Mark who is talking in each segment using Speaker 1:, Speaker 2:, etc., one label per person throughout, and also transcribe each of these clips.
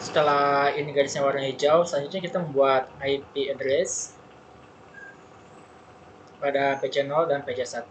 Speaker 1: Setelah ini garisnya warna hijau, selanjutnya kita membuat IP address pada PC0 dan PC1.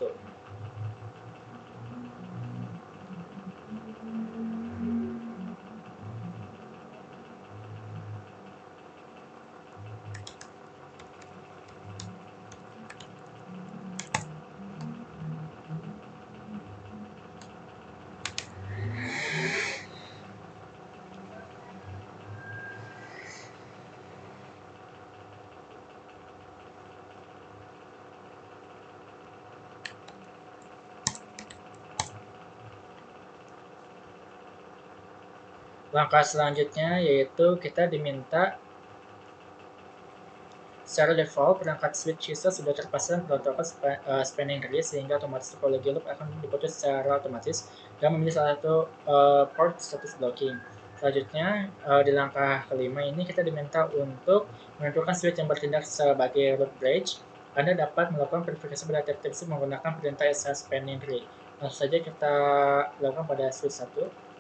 Speaker 1: Langkah selanjutnya yaitu kita diminta secara default perangkat switch user sudah terpasang protokol spanning tree sehingga otomatis topologi loop akan diputus secara otomatis dan memilih salah satu port status blocking. Selanjutnya di langkah kelima ini kita diminta untuk menentukan switch yang bertindak sebagai root bridge. Anda dapat melakukan verifikasi pada tiap-tiap switch menggunakan perintah sh spanning tree. Langsung saja kita lakukan pada switch 1.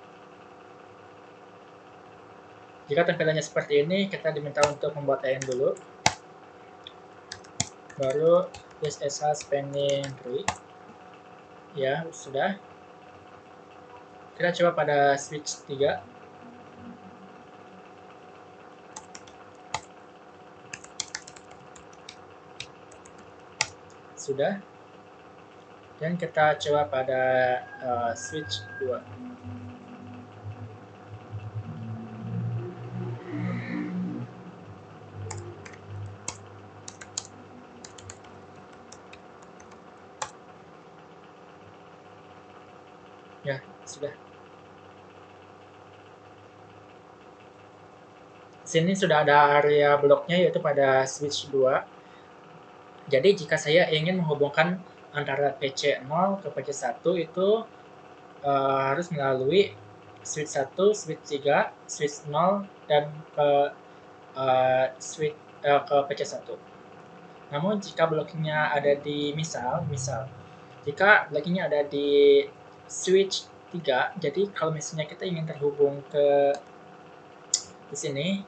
Speaker 1: Jika tampilannya seperti ini, kita diminta untuk membuat IN dulu. Baru use sh spanning tree. Ya, sudah. Kita coba pada switch 3. Sudah. Dan kita coba pada switch 2. Ya, sudah. Sini sudah ada area bloknya yaitu pada switch 2. Jadi jika saya ingin menghubungkan antara PC0 ke PC1 itu harus melalui switch 1, switch 3, switch 0 dan ke ke PC1. Namun jika blockingnya ada di misal jika blockingnya ada di switch 3, jadi kalau misalnya kita ingin terhubung ke di sini,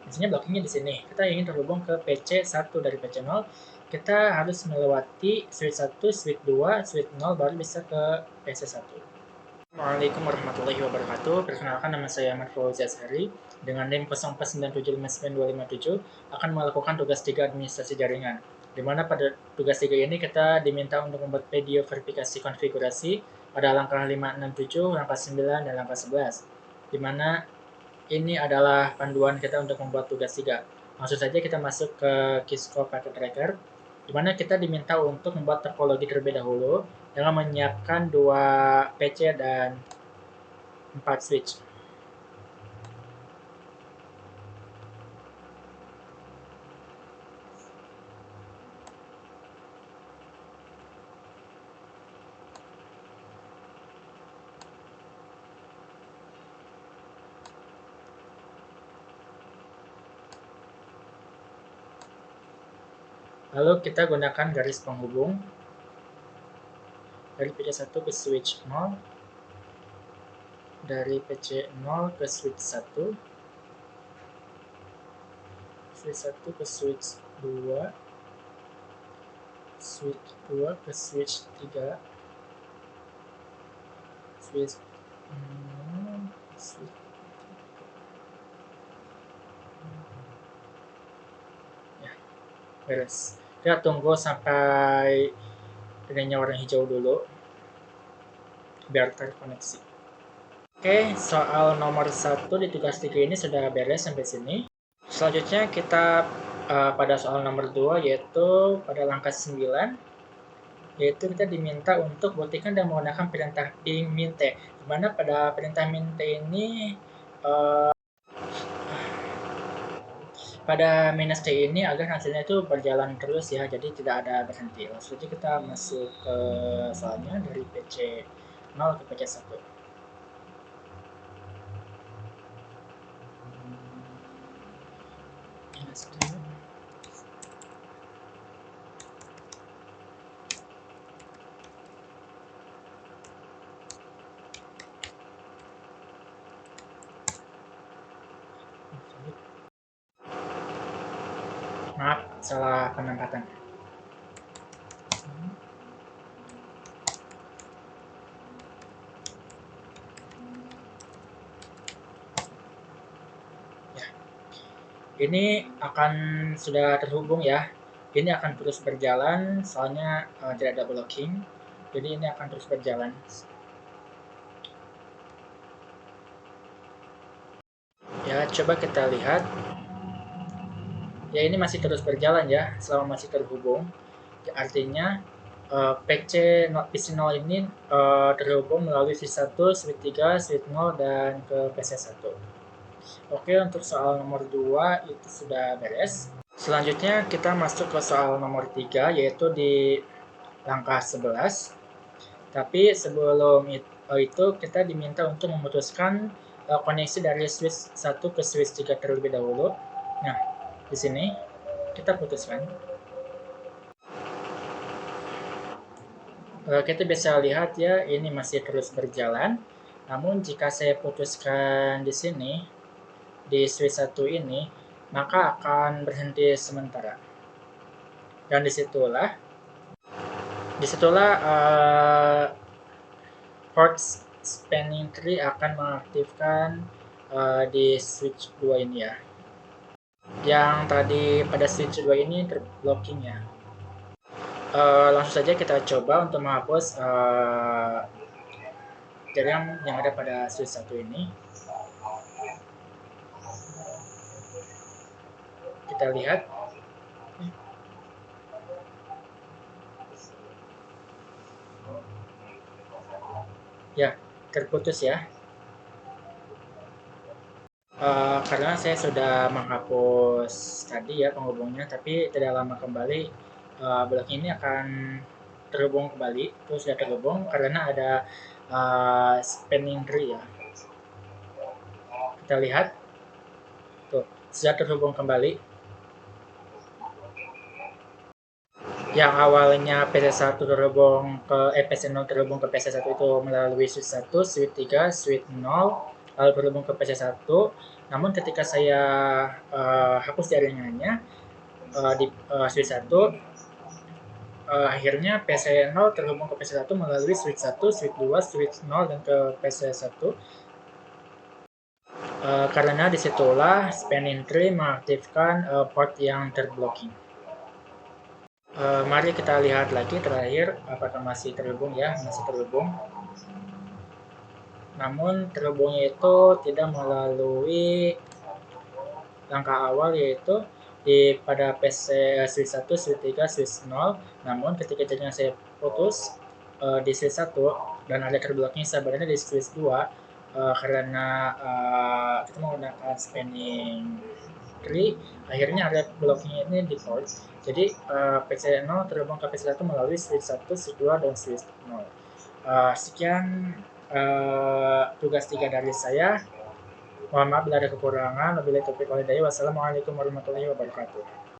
Speaker 1: misalnya blockingnya di sini, kita ingin terhubung ke PC1 dari PC0, kita harus melewati switch 1, switch 2, switch 0 baru bisa ke PC1. Assalamualaikum warahmatullahi wabarakatuh. Perkenalkan, nama saya Ahmad Fauzi Azhari dengan NIM 0497599257 akan melakukan tugas 3 administrasi jaringan. Di mana pada tugas 3 ini kita diminta untuk membuat video verifikasi konfigurasi pada langkah 567, langkah 9, dan langkah 11. Di mana ini adalah panduan kita untuk membuat tugas 3. Langsung saja kita masuk ke Keyscope Packet Tracker, di mana kita diminta untuk membuat topologi terlebih dahulu dengan menyiapkan 2 PC dan 4 switch. Lalu kita gunakan garis penghubung dari PC1 ke switch 0, dari PC0 ke switch 1, switch 1 ke switch 2, switch 2 ke switch 3, switch 0, switch. Ya, beres. Kita tunggu sampai ininya warna hijau dulu biar terkoneksi. Oke, soal nomor 1 di tugas 3 ini sudah beres sampai sini. Selanjutnya kita pada soal nomor 2 yaitu pada langkah 9, yaitu kita diminta untuk buktikan dan menggunakan perintah ping minte. Di mana pada perintah minte ini pada minus t ini agar hasilnya itu berjalan terus ya, jadi tidak ada berhenti. Langsung saja kita masuk ke soalnya dari PC 0 ke PC 1. Minus t. salah penempatan. Ya, ini akan sudah terhubung ya. Ini akan terus berjalan, soalnya tidak ada blocking. Jadi ini akan terus berjalan. Ya, coba kita lihat. Ya, ini masih terus berjalan ya, selama masih terhubung. Ya, artinya PC0 ini terhubung melalui switch 1, switch 3, switch 0, dan ke PC1. Oke, untuk soal nomor 2 itu sudah beres. Selanjutnya kita masuk ke soal nomor 3, yaitu di langkah 11. Tapi sebelum itu kita diminta untuk memutuskan koneksi dari switch 1 ke switch 3 terlebih dahulu. Nah, di sini kita putuskan. Kita bisa lihat ya, ini masih terus berjalan. Namun jika saya putuskan di sini, di switch 1 ini, maka akan berhenti sementara. Dan disitulah port spanning tree akan mengaktifkan di switch 2 ini ya. Yang tadi pada switch 2 ini terblocking ya. Langsung saja kita coba untuk menghapus jaringan yang ada pada switch 1 ini. Kita lihat. Ya, terputus ya. Karena saya sudah menghapus tadi ya penghubungnya, tapi tidak lama kembali blok ini akan terhubung kembali. Itu sudah terhubung karena ada spanning tree ya. Kita lihat, tuh sudah terhubung kembali. Yang awalnya PC1 terhubung ke PC0 terhubung ke PC1 itu melalui switch 1, switch 3, switch 0, lalu berhubung ke PC1. Namun ketika saya hapus jaringannya di switch 1, akhirnya PC0 terhubung ke PC1 melalui switch 1, switch 2, switch 0, dan ke PC1. Karena disitulah spanning tree mengaktifkan port yang terblocking. Mari kita lihat lagi terakhir apakah masih terhubung ya, masih terhubung. Namun terhubungnya itu tidak melalui langkah awal, yaitu pada PC switch 1, switch 3, switch 0. Namun ketika jaringan saya putus di switch 1 dan ada terblocking sebenarnya di switch 2 karena kita menggunakan spanning tree, akhirnya ada blockingnya ini di port. Jadi PC 0 terhubung ke PC 1 melalui switch 1, switch 2, dan switch 0. Sekian tugas 3 dari saya. Mohon maaf bila ada kekurangan. Wabillahi taufiq wal hidayah. Wassalamualaikum warahmatullahi wabarakatuh.